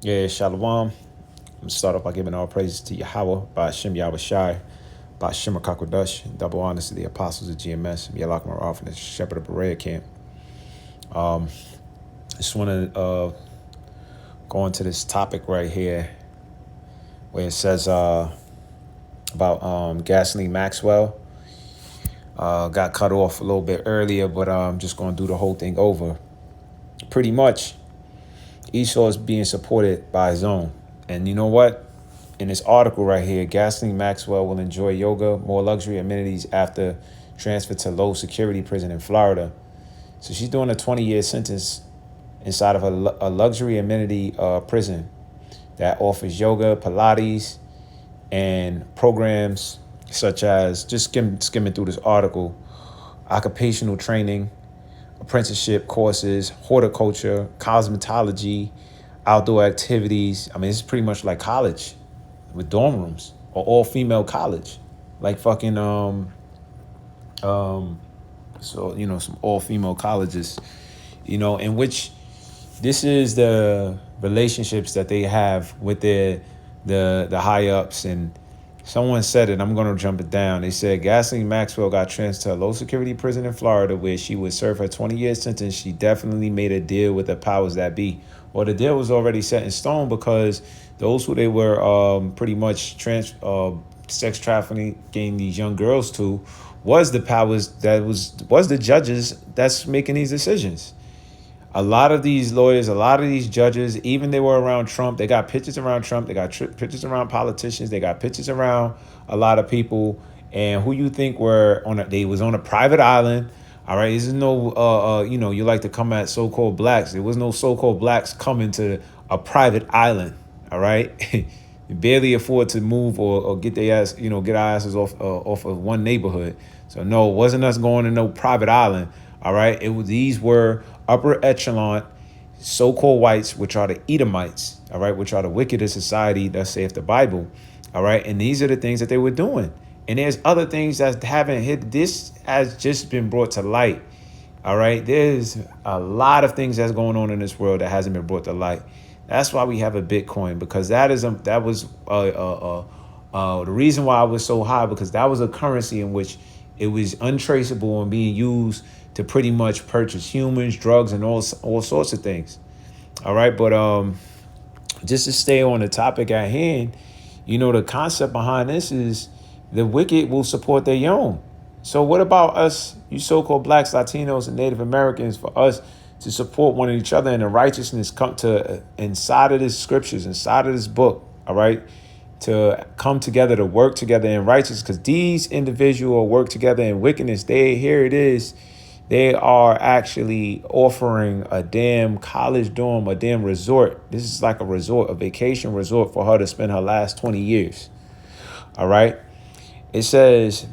Yeah, Shalom. I'm gonna start off by giving all praises to Yahweh, by Shem Yahweh Shai, by Shema Kakwadash, double honors to the apostles of GMS, Yalak Maraf, and the shepherd of Berea camp. I just want to go into this topic right here where it says about Gasoline Maxwell. Got cut off a little bit earlier, but I'm just going to do the whole thing over. Pretty much, Esau is being supported by his own. And you know what? In this article right here, Gasoline Maxwell will enjoy yoga, more luxury amenities after transfer to low security prison in Florida. So she's doing a 20-year sentence inside of a luxury amenity prison that offers yoga, Pilates, and programs such as, just skimming through this article, occupational training, apprenticeship courses, horticulture, cosmetology, outdoor activities. I mean, it's pretty much like college with dorm rooms, or all female college, like fucking so some all female colleges, in which this is the relationships that they have with the high ups. And someone said it, I'm going to jump it down. They said Gasoline Maxwell got transferred to a low security prison in Florida where she would serve her 20-year sentence. She definitely made a deal with the powers that be. Well, the deal was already set in stone because those who they were pretty much sex trafficking these young girls to was the powers that was the judges that's making these decisions. A lot of these lawyers, a lot of these judges, even they were around Trump. They got pictures around Trump. They got pictures around politicians. They got pictures around a lot of people. And who you think were they was on a private island. All right, this is no, you like to come at so-called blacks. There was no so-called blacks coming to a private island. All right, you barely afford to move or get their ass, get our asses off of one neighborhood. So no, it wasn't us going to no private island. All right, these were upper echelon so-called whites, which are the Edomites. All right, which are the wickedest society, thus saith the Bible. All right, and these are the things that they were doing. And there's other things that haven't hit. This has just been brought to light. All right, there's a lot of things that's going on in this world that hasn't been brought to light. That's why we have a Bitcoin, because that was the reason why it was so high, because that was a currency in which it was untraceable and being used to pretty much purchase humans, drugs, and all sorts of things. All right, but just to stay on the topic at hand, the concept behind this is the wicked will support their own. So what about us, you so-called blacks, Latinos, and Native Americans, for us to support one each other in the righteousness come to inside of this scriptures, inside of this book, all right, to come together, to work together in righteousness, because these individuals work together in wickedness. Here it is. They are actually offering a damn college dorm, a damn resort. This is like a resort, a vacation resort for her to spend her last 20 years. All right. It says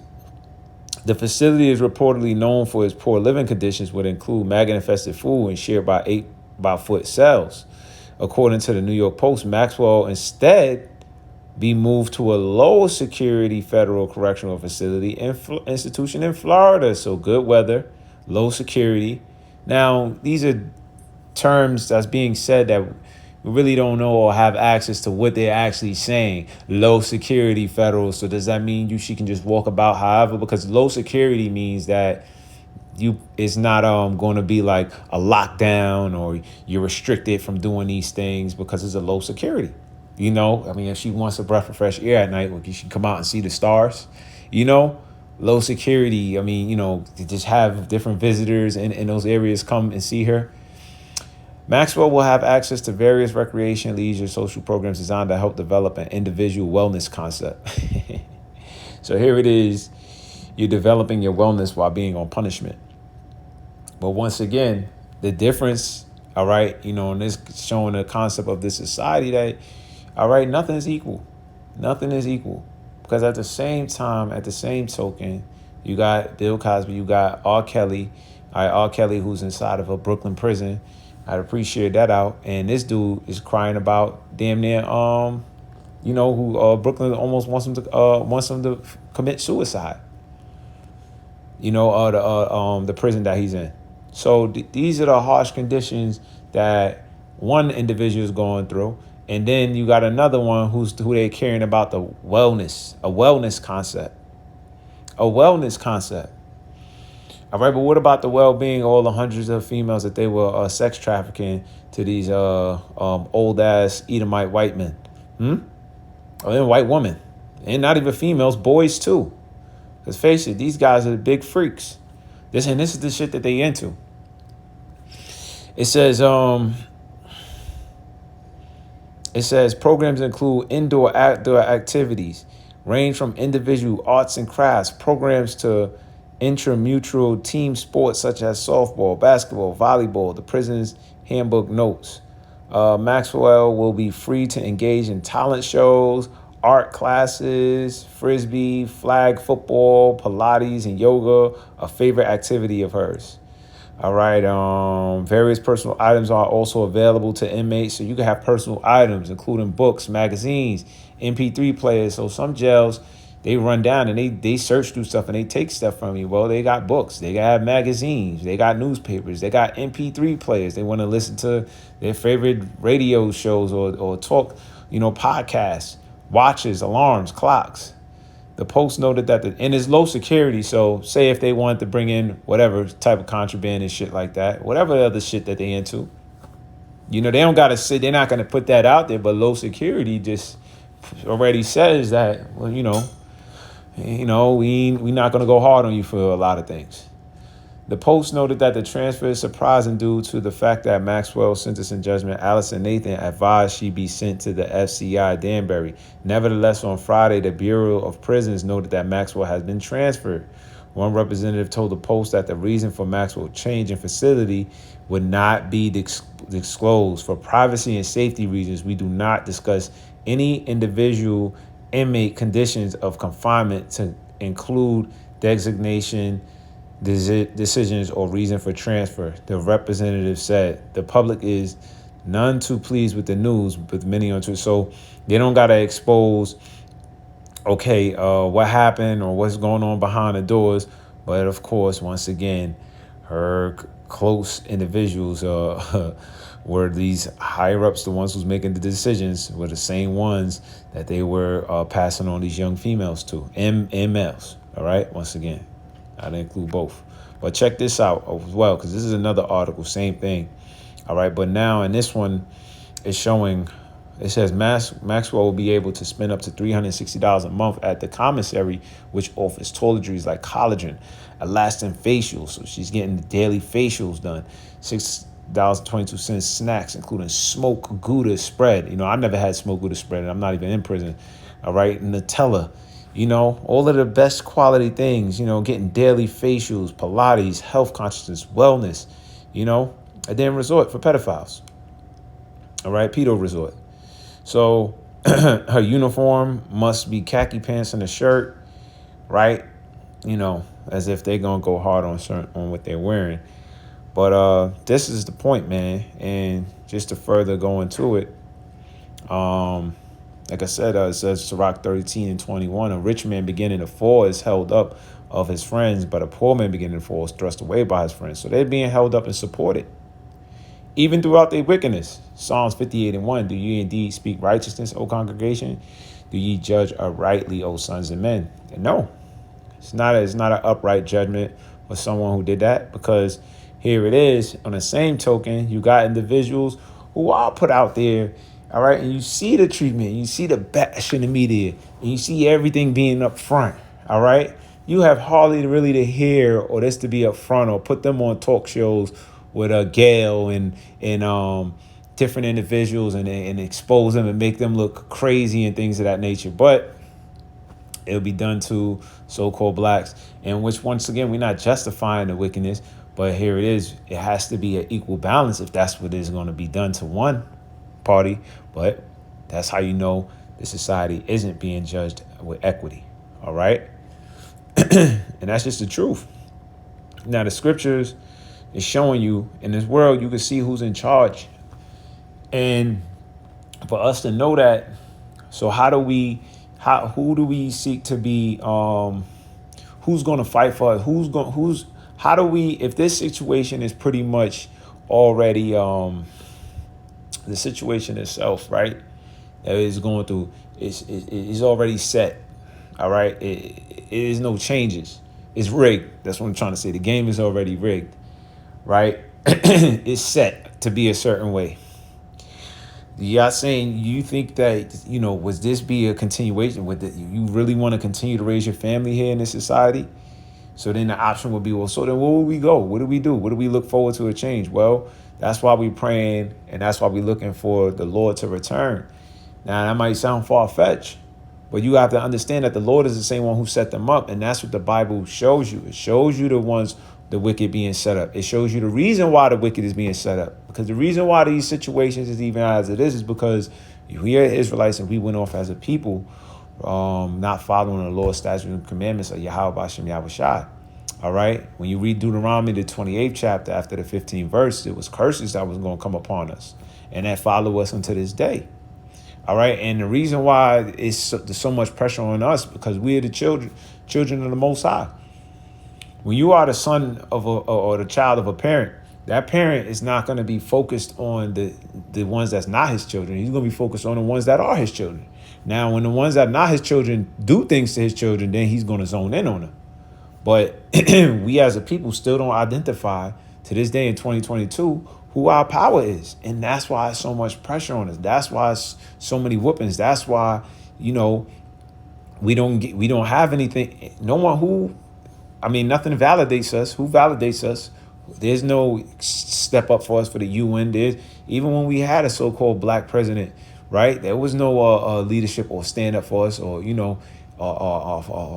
the facility is reportedly known for its poor living conditions, which include maggot-infested food and shared by 8-by-foot cells. According to the New York Post, Maxwell instead be moved to a low security federal correctional facility institution in Florida. So good weather, low security. Now, these are terms that's being said that we really don't know or have access to what they're actually saying. Low security federal. So does that mean she can just walk about however? Because low security means that it's not going to be like a lockdown or you're restricted from doing these things because it's a low security. If she wants a breath of fresh air at night, she can come out and see the stars. Low security. To just have different visitors in those areas come and see her. Maxwell will have access to various recreation, leisure, social programs designed to help develop an individual wellness concept. So here it is. You're developing your wellness while being on punishment. But once again, the difference, all right, and this showing the concept of this society that, all right, nothing is equal. Nothing is equal. Because at the same time, at the same token, you got Bill Cosby, you got R. Kelly, all right, R. Kelly, who's inside of a Brooklyn prison. I'd appreciate that out. And this dude is crying about damn near, who Brooklyn almost wants him to commit suicide. The prison that he's in. So these are the harsh conditions that one individual is going through. And then you got another one who they're caring about a wellness concept. A wellness concept. All right, but what about the well-being, all the hundreds of females that they were sex trafficking to these old-ass Edomite white men? Or then white women. And not even females, boys too. Because face it, these guys are the big freaks. This is the shit that they into. It says programs include outdoor activities, range from individual arts and crafts programs to intramural team sports such as softball, basketball, volleyball. The prison's handbook notes. Maxwell will be free to engage in talent shows, art classes, frisbee, flag football, Pilates, and yoga, a favorite activity of hers. All right. Various personal items are also available to inmates. So you can have personal items, including books, magazines, MP3 players. So some jails, they run down and they search through stuff and they take stuff from you. Well, they got books, they got magazines, they got newspapers, they got MP3 players. They want to listen to their favorite radio shows or talk, podcasts, watches, alarms, clocks. The Post noted that and it's low security. So say if they wanted to bring in whatever type of contraband and shit like that, whatever other shit that they into, they don't got to say, they're not going to put that out there. But low security just already says that, well, we not going to go hard on you for a lot of things. The Post noted that the transfer is surprising due to the fact that Maxwell's sentencing judgment, Allison Nathan, advised she be sent to the FCI Danbury. Nevertheless, on Friday, the Bureau of Prisons noted that Maxwell has been transferred. One representative told the Post that the reason for Maxwell's change in facility would not be disclosed. For privacy and safety reasons, we do not discuss any individual inmate conditions of confinement to include designation, decisions, or reason for transfer, the representative said. The public is none too pleased with the news, with many on Twitter. So they don't got to expose, what happened or what's going on behind the doors. But of course, once again, her close individuals were these higher ups, the ones who's making the decisions, were the same ones that they were passing on these young females to, and males. All right, once again. I'd include both. But check this out as well, because this is another article, same thing. All right, but now in this one, it's showing, it says Maxwell will be able to spend up to $360 a month at the commissary, which offers toiletries like collagen, elastin facials. So she's getting the daily facials done. $6.22 snacks, including smoked Gouda spread. I never had smoked Gouda spread, and I'm not even in prison. All right, Nutella. All of the best quality things, getting daily facials, Pilates, health consciousness, wellness, a damn resort for pedophiles. All right, pedo resort. So her uniform must be khaki pants and a shirt, right? As if they're going to go hard on what they're wearing. But this is the point, man. And just to further go into it, like I said, it says Sirach 13 and 21, a rich man beginning to fall is held up of his friends, but a poor man beginning to fall is thrust away by his friends. So they're being held up and supported, even throughout their wickedness. Psalms 58 and 1, do you indeed speak righteousness, O congregation? Do ye judge uprightly, O sons of men? And no, it's not an upright judgment for someone who did that, because here it is, on the same token, you got individuals who are put out there. All right, and you see the treatment, you see the bash in the media, and you see everything being up front. All right, you have hardly really to hear or this to be up front or put them on talk shows with Gail and different individuals and expose them and make them look crazy and things of that nature. But it'll be done to so-called blacks, in which, once again, we're not justifying the wickedness, but here it is. It has to be an equal balance if that's what is going to be done to one party. But that's how the society isn't being judged with equity. All right. And that's just the truth. Now, the scriptures is showing you in this world, you can see who's in charge. And for us to know that, so who do we seek to be, who's going to fight for us? If this situation is pretty much already, the situation itself, right? that is going through, it's already set. All right, it is no changes. It's rigged. That's what I'm trying to say. The game is already rigged, right? It's set to be a certain way. Y'all saying you think that, was this be a continuation with it? You really want to continue to raise your family here in this society? So then the option would be, well, so then where would we go? What do we do? What do we look forward to a change? Well, that's why we praying, and that's why we looking for the Lord to return. Now, that might sound far-fetched, but you have to understand that the Lord is the same one who set them up, and that's what the Bible shows you. It shows you the wicked being set up. It shows you the reason why the wicked is being set up. Because the reason why these situations is even as it is because we are Israelites and we went off as a people, not following the Lord's statutes and commandments of Yahweh Bashem Yahweh Shai. All right. When you read Deuteronomy, the 28th chapter, after the 15th verse, it was curses that was going to come upon us, and that follow us unto this day. All right. And the reason why there's so much pressure on us, because we are the children of the Most High. When you are the son of or the child of a parent, that parent is not going to be focused on the ones that's not his children. He's going to be focused on the ones that are his children. Now, when the ones that are not his children do things to his children, then he's going to zone in on them. But we as a people still don't identify to this day in 2022 who our power is. And that's why it's so much pressure on us. That's why it's so many whoopings. That's why, we don't have anything. No one nothing validates us. Who validates us? There's no step up for us for the UN. Even when we had a so-called black president, right? There was no leadership or stand up for us, or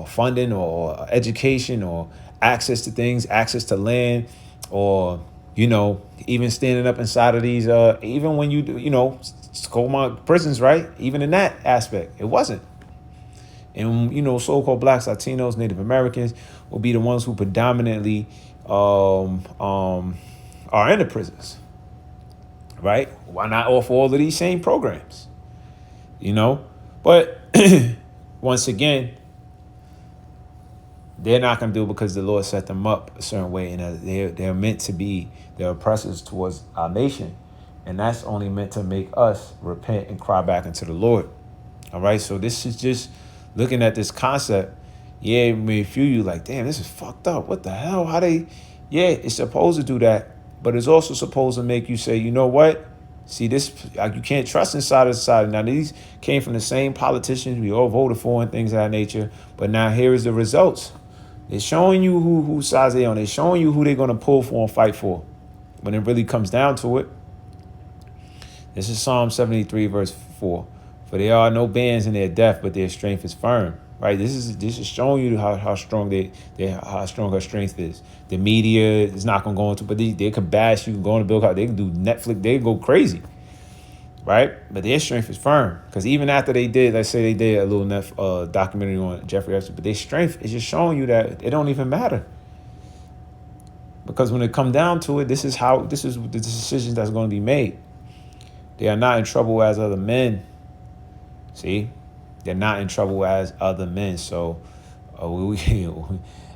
funding or education or access to things, access to land, or even standing up inside of these. Even when you do, so-called prisons, right? Even in that aspect, it wasn't. And so-called blacks, Latinos, Native Americans will be the ones who predominantly are in the prisons, right? Why not offer all of these same programs? But once again, they're not going to do it because the Lord set them up a certain way, and they're meant to be the oppressors towards our nation, and that's only meant to make us repent and cry back into the Lord. All right, so this is just looking at this concept. Yeah, it may feel you like, damn, this is fucked up. What the hell? Yeah, it's supposed to do that, but it's also supposed to make you say, you know what? See, this, you can't trust inside of society. Now, these came from the same politicians we all voted for and things of that nature, but now here is the results. They're showing you whose sides they're on. They're showing you who they're going to pull for and fight for. When it really comes down to it, this is Psalm 73, verse 4. For there are no bands in their death, but their strength is firm. Right? This is showing you how strong how strong her strength is. The media is not going to go into, but they can bash you, go on the bill, they can do Netflix, they can go crazy. Right? But their strength is firm. Because even after let's say they did a little documentary on Jeffrey Epstein, but their strength is just showing you that it don't even matter. Because when it come down to it, this is the decision that's going to be made. They are not in trouble as other men. See? They're not in trouble as other men. So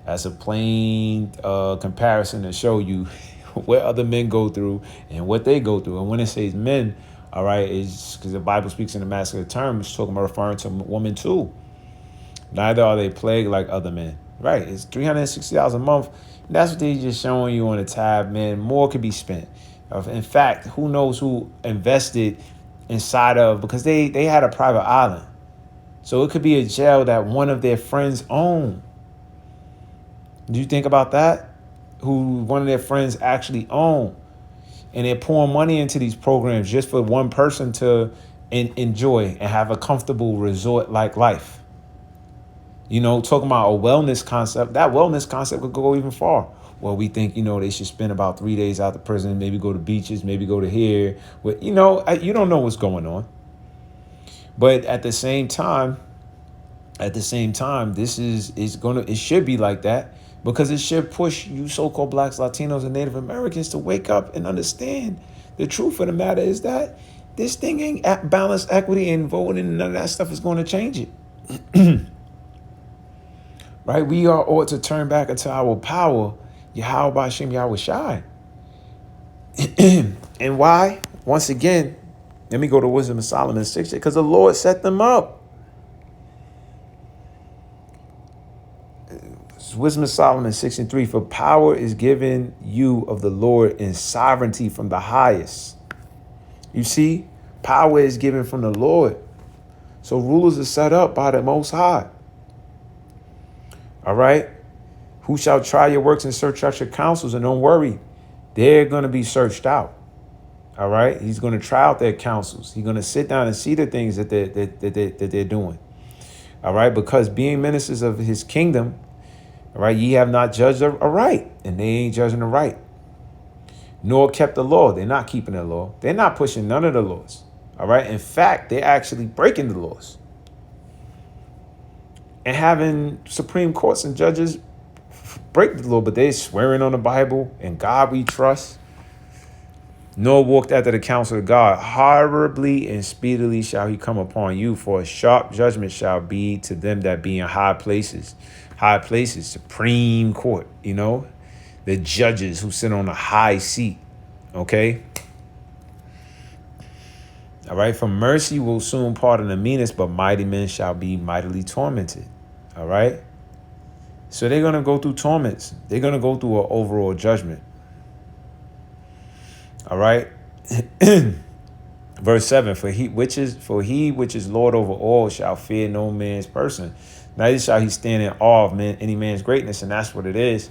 that's a plain comparison to show you what other men go through and what they go through. And when it says men, all right, it's because the Bible speaks in the masculine term. It's talking about referring to women too. Neither are they plagued like other men. Right? It's $360 a month. And that's what they're just showing you on the tab, man. More could be spent. In fact, who knows who invested inside of, because they had a private island. So it could be a jail that one of their friends own. Do you think about that? Who one of their friends actually own. And they're pouring money into these programs just for one person to enjoy and have a comfortable resort-like life. Talking about a wellness concept, that wellness concept could go even far. Well, we think, they should spend about 3 days out the prison, maybe go to beaches, maybe go to here. But, you don't know what's going on. But at the same time, it should be like that, because it should push you so-called blacks, Latinos, and Native Americans to wake up and understand the truth of the matter is that this thing ain't balanced equity and voting, and none of that stuff is going to change it. Right? We are ought to turn back into our power, Yahweh Bashem Yahweh Shai. And why? Once again, Let me go to Wisdom of Solomon 6, because the Lord set them up. Wisdom of Solomon 6:3, for power is given you of the Lord and sovereignty from the highest. You see, power is given from the Lord. So rulers are set up by the Most High. All right. Who shall try your works and search out your counsels? And don't worry, they're going to be searched out. All right. He's going to try out their counsels. He's going to sit down and see the things that they're doing. All right. Because being ministers of his kingdom, all right, ye have not judged aright, and they ain't judging the right, nor kept the law. They're not keeping the law. They're not pushing none of the laws. All right. In fact, they're actually breaking the laws and having Supreme Courts and judges break the law, but they're swearing on the Bible and God we trust. Nor walked after the counsel of God. Horribly and speedily shall he come upon you, for a sharp judgment shall be to them that be in high places. High places, Supreme Court, the judges who sit on a high seat. Okay. All right. For mercy will soon pardon the meanest, but mighty men shall be mightily tormented. All right. So they're going to go through torments. They're going to go through an overall judgment. All right. Verse 7, for he which is Lord over all shall fear no man's person. Neither shall he stand in awe of any man's greatness. And that's what it is.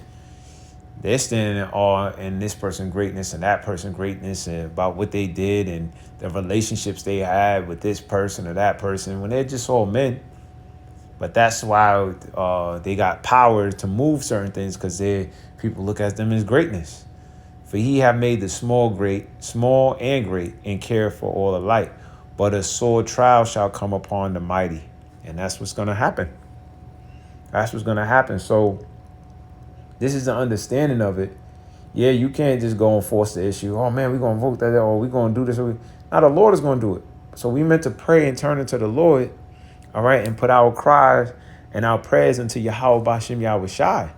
They're standing in awe in this person's greatness and that person's greatness, and about what they did and the relationships they had with this person or that person, when they're just all men. But that's why they got power to move certain things, because people look at them as greatness. For he have made the small and great, and care for all alike. But a sore trial shall come upon the mighty. And that's what's going to happen. That's what's going to happen. So this is the understanding of it. Yeah, you can't just go and force the issue. Oh, man, we're going to vote that, or we're going to do this. Now the Lord is going to do it. So we meant to pray and turn into the Lord, all right, and put our cries and our prayers into Yahweh Bashem Yahweh Shai.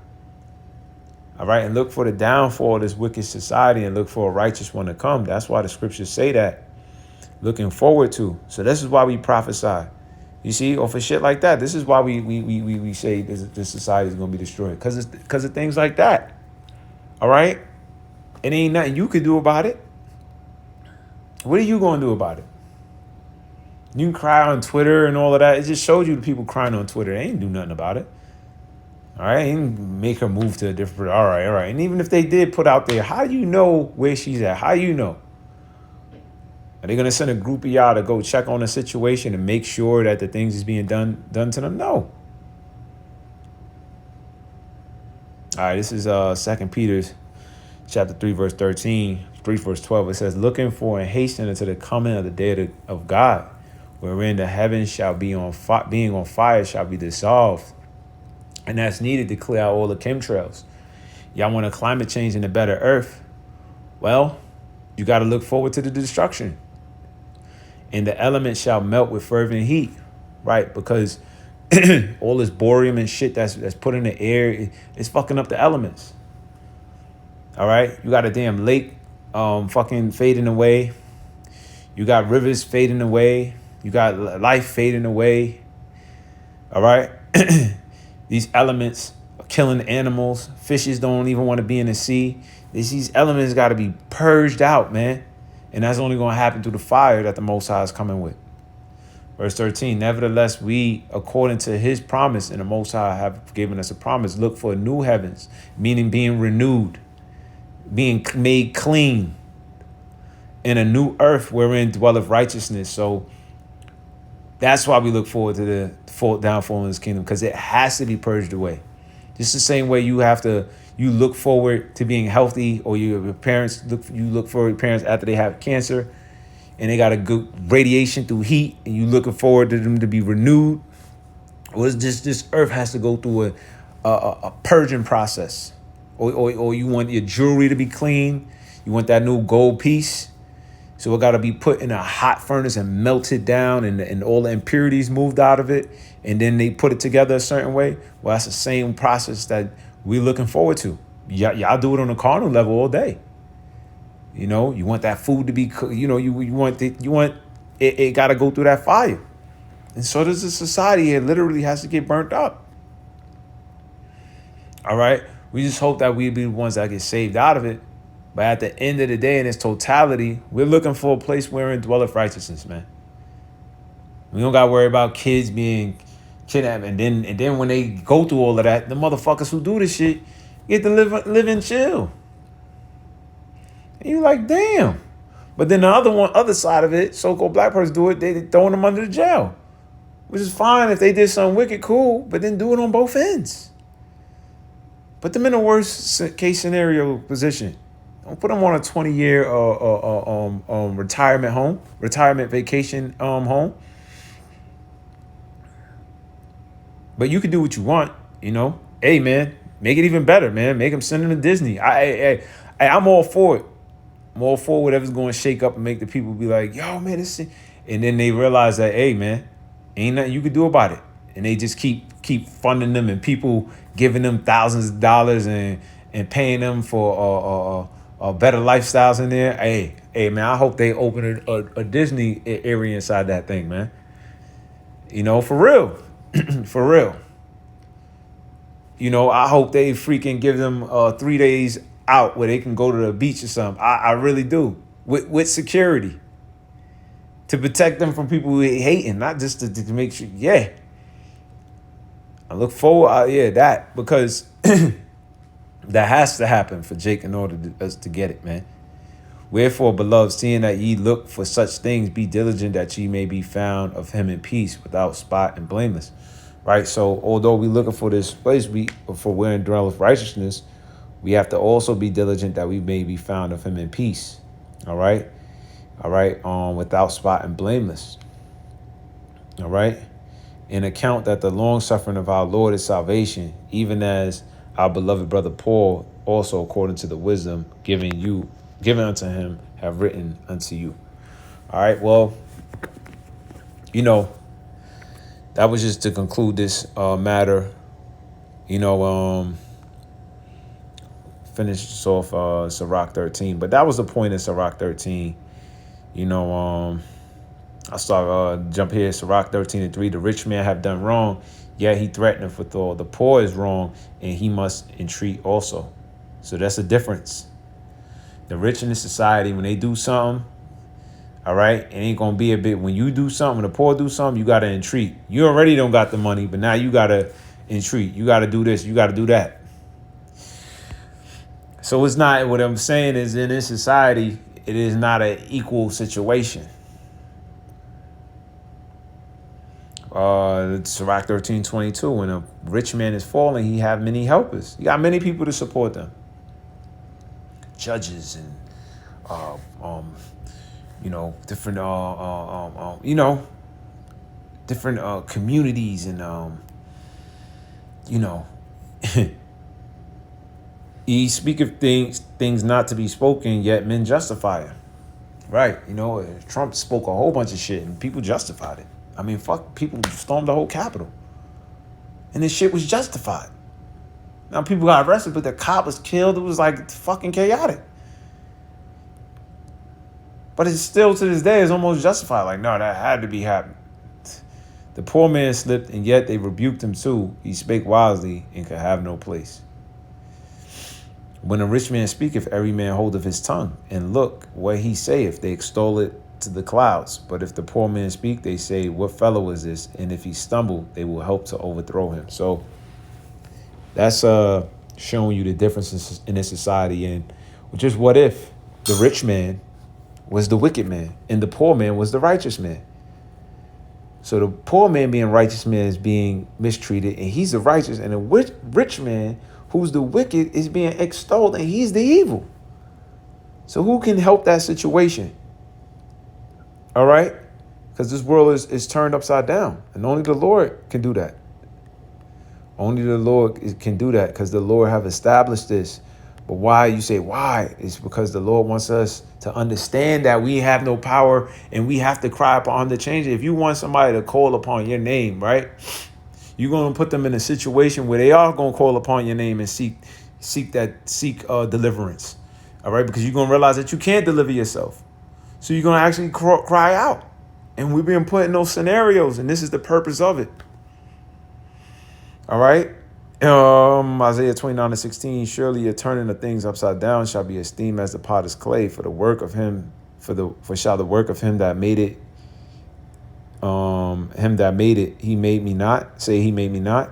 All right, and look for the downfall of this wicked society and look for a righteous one to come. That's why the scriptures say that. Looking forward to. So this is why we prophesy. You see, or for shit like that. This is why we say this society is going to be destroyed. Because of things like that. All right? It ain't nothing you could do about it. What are you going to do about it? You can cry on Twitter and all of that. It just showed you the people crying on Twitter. They ain't do nothing about it. All right? And make her move to a different... All right. And even if they did put out there, how do you know where she's at? How do you know? Are they going to send a group of y'all to go check on the situation and make sure that the things is being done to them? No. All right, this is 2 Peter chapter 3, verse 13, 3 verse 12. It says, looking for and hastening unto the coming of the day of God, wherein the heavens shall be being on fire shall be dissolved. And that's needed to clear out all the chemtrails. Y'all want a climate change in a better earth? Well, you got to look forward to the destruction. And the elements shall melt with fervent heat, right? Because all this borium and shit that's put in the air is fucking up the elements. All right? You got a damn lake fucking fading away. You got rivers fading away. You got life fading away. All right? These elements are killing animals. Fishes don't even want to be in the sea. These elements got to be purged out, man. And that's only going to happen through the fire that the Most High is coming with. Verse 13, nevertheless, we, according to his promise, and the Most High have given us a promise, look for new heavens, meaning being renewed, being made clean, and a new earth wherein dwelleth righteousness. So that's why we look forward to the downfall in his kingdom, because it has to be purged away. Just the same way you look forward to being healthy, or you look for your parents after they have cancer and they got a good radiation through heat, and you looking forward to them to be renewed. Well, it's just this earth has to go through a purging process. Or you want your jewelry to be clean. You want that new gold piece. So it got to be put in a hot furnace and melted down, and all the impurities moved out of it. And then they put it together a certain way. Well, that's the same process that we're looking forward to. Y'all do it on a carnal level all day. You know, you want that food to be, you want it got to go through that fire. And so does the society. It literally has to get burnt up. All right. We just hope that we be the ones that get saved out of it. But at the end of the day, in its totality, we're looking for a place wherein dwelleth righteousness, man. We don't got to worry about kids being kidnapped. And then when they go through all of that, the motherfuckers who do this shit get to live and chill. And you're like, damn. But then the other side of it, so-called black person do it, they throwing them under the jail. Which is fine if they did something wicked, cool, but then do it on both ends. Put them in a worst case scenario position. Don't put them on a 20-year retirement vacation home. But you can do what you want, you know. Hey, man, make it even better, man. Make them send them to Disney. I'm all for it. I'm all for whatever's going to shake up and make the people be like, yo, man, this shit. And then they realize that, hey, man, ain't nothing you can do about it. And they just keep funding them and people giving them thousands of dollars and paying them for better lifestyles in there. Hey, man, I hope they open a Disney area inside that thing, man. You know, for real. For real. You know, I hope they freaking give them 3 days out where they can go to the beach or something. I really do. With security. To protect them from people who hating, not just to make sure, yeah. I look forward, that, because that has to happen for Jake in order us to get it, man. Wherefore, beloved, seeing that ye look for such things, be diligent that ye may be found of him in peace, without spot and blameless. Right? So, although we looking for this place, for wherein dwelleth righteousness, we have to also be diligent that we may be found of him in peace. All right? All right? Without spot and blameless. All right? In account that the long suffering of our Lord is salvation, even as our beloved brother Paul also, according to the wisdom given unto him, have written unto you. All right, well, you know, that was just to conclude this matter. You know, finish this off Sirach 13, but that was the point of Sirach 13. You know, I start jump here, Sirach 13:3. The rich man have done wrong, yet he threateneth withal. The poor is wrong, and he must entreat also. So that's the difference. The rich in this society, when they do something, all right, it ain't gonna be a bit. When you do something, when the poor do something, you gotta entreat. You already don't got the money, but now you gotta entreat. You gotta do this. You gotta do that. So it's not. What I'm saying is, in this society, it is not an equal situation. Sirach 13:22. When a rich man is falling, he have many helpers. He got many people to support them. Judges and you know, different you know, different communities and you know, he speaketh things not to be spoken, yet men justify him. Right? You know, Trump spoke a whole bunch of shit and people justified it. I mean, fuck, people stormed the whole Capitol. And this shit was justified. Now people got arrested, but the cop was killed. It was like fucking chaotic. But it's still, to this day, is almost justified. Like, no, that had to be happening. The poor man slipped, and yet they rebuked him too. He spake wisely and could have no place. When a rich man speaketh, every man holdeth his tongue. And look, what he saith, they extol it to the clouds. But if the poor man speak, they say, what fellow is this? And if he stumble, they will help to overthrow him. So that's showing you the differences in this society. And just what if the rich man was the wicked man and the poor man was the righteous man? So the poor man being righteous man is being mistreated, and he's the righteous, and the rich man who's the wicked is being extolled, and he's the evil. So who can help that situation? All right? Because this world is turned upside down, and only the Lord can do that. Only the Lord can do that, because the Lord have established this. But why? You say, why? It's because the Lord wants us to understand that we have no power and we have to cry upon him to change it. If you want somebody to call upon your name, right, you're going to put them in a situation where they are going to call upon your name and seek deliverance. All right, because you're going to realize that you can't deliver yourself. So you're going to actually cry out. And we've been put in those scenarios, and this is the purpose of it. All right. Isaiah 29:16, surely your turning of things upside down shall be esteemed as the potter's clay, for the work of him, for shall the work of him that made it, he made me not, say he made me not.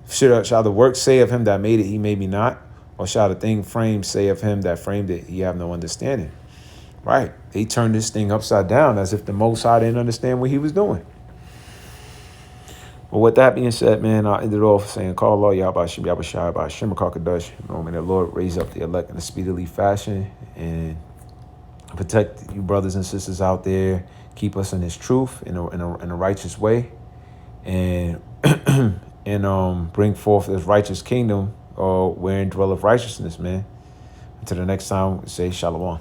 Shall the work say of him that made it, he made me not? Or shall the thing framed say of him that framed it, he have no understanding? Right. They turned this thing upside down as if the Most High didn't understand what he was doing. Well, with that being said, man, I ended off saying, call Allah, Yahbashim, Yahbashai, Bashim, Kakadash. May the Lord raise up the elect in a speedily fashion and protect you brothers and sisters out there. Keep us in his truth, in a righteous way. And and bring forth this righteous kingdom wherein dwelleth righteousness, man. Until the next time, say shalom.